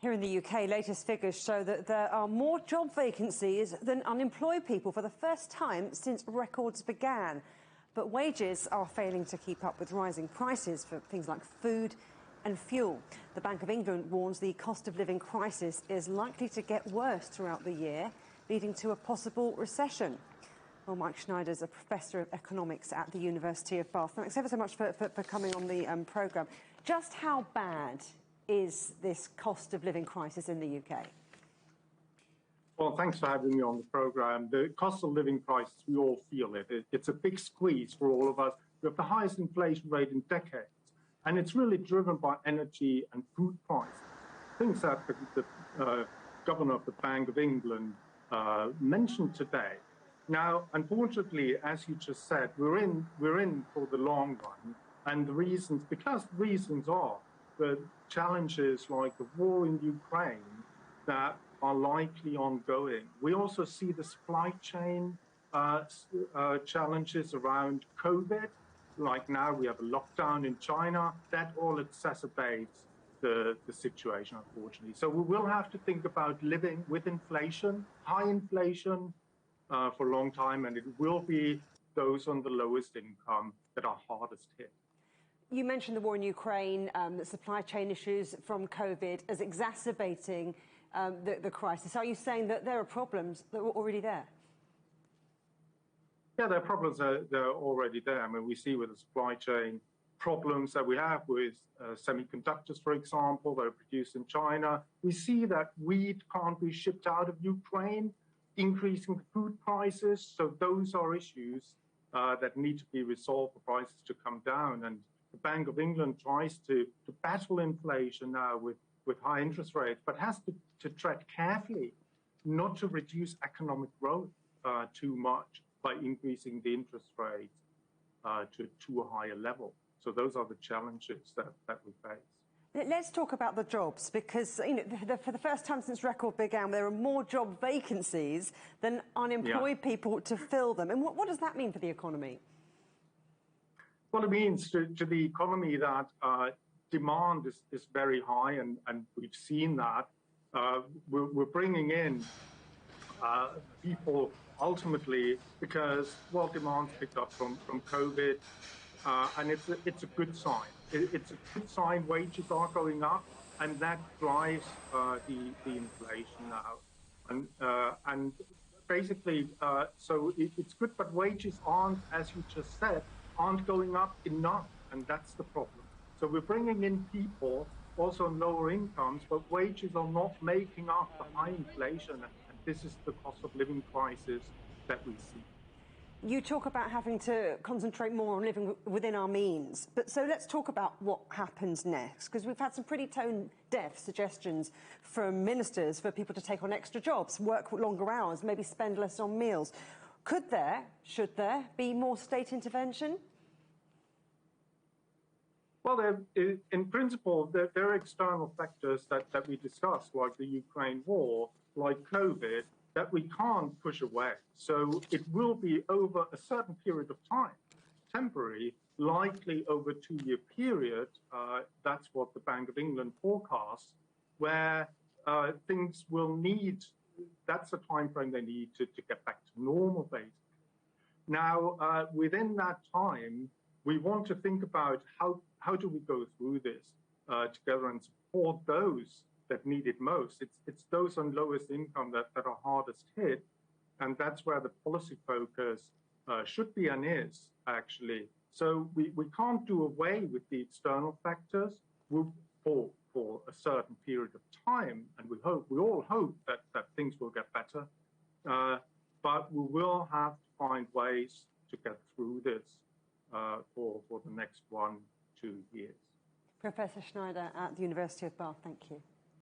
Here in the UK, latest figures show that there are more job vacancies than unemployed people for the first time since records began. But wages are failing to keep up with rising prices for things like food and fuel. The Bank of England warns the cost of living crisis is likely to get worse throughout the year, leading to a possible recession. Well, Maik is a professor of economics at the University of Bath. Thanks ever so much for coming on the programme. Just how bad is this cost of living crisis in the UK? Well, thanks for having me on the programme. The cost of living crisis, we all feel it. It's a big squeeze for all of us. We have the highest inflation rate in decades, and it's really driven by energy and food prices. Things that the governor of the Bank of England mentioned today. Now, unfortunately, as you just said, we're in for the long run, and the reasons are the challenges like the war in Ukraine that are likely ongoing. We also see the supply chain challenges around COVID. Like now we have a lockdown in China. That all exacerbates the situation, unfortunately. So we will have to think about living with inflation, high inflation for a long time, and it will be those on the lowest income that are hardest hit. You mentioned the war in Ukraine, the supply chain issues from COVID as exacerbating the crisis. Are you saying that there are problems that were already there? Yeah, there are problems that are already there. I mean, we see with the supply chain problems that we have with semiconductors, for example, that are produced in China. We see that wheat can't be shipped out of Ukraine, increasing food prices. So those are issues that need to be resolved for prices to come down. And the Bank of England tries to battle inflation now with high interest rates, but has to tread carefully not to reduce economic growth too much by increasing the interest rate to too high a level. So those are the challenges that we face. Let's talk about the jobs, because for the first time since record began, there are more job vacancies than unemployed people to fill them. And what does that mean for the economy? Well, it means to the economy that demand is very high, and we've seen that. We're bringing in people ultimately because, well, demand's picked up from COVID, and it's a good sign. It's a good sign. Wages are going up, and that drives the inflation now. And basically, so it's good, but wages aren't, as you just said, aren't going up enough, and that's the problem. So we're bringing in people also on lower incomes, but wages are not making up the high inflation, and this is the cost of living crisis that we see. You talk about having to concentrate more on living within our means, but so let's talk about what happens next, because we've had some pretty tone-deaf suggestions from ministers for people to take on extra jobs, work longer hours, maybe spend less on meals. Should there be more state intervention? Well, in principle, there are external factors that we discussed, like the Ukraine war, like COVID, that we can't push away. So it will be over a certain period of time, temporary, likely over a 2-year period. That's what the Bank of England forecasts, where things will need, that's the time frame they need to get back to normal, basically. Now, within that time, we want to think about how do we go through this together and support those that need it most. It's those on lowest income that are hardest hit, and that's where the policy focus should be and is, actually. So we can't do away with the external factors for a certain period of time, and we all hope that things will get better, but we will have to find ways to get through this for the next 1-2 years. Professor Schneidern at the University of Bath, thank you.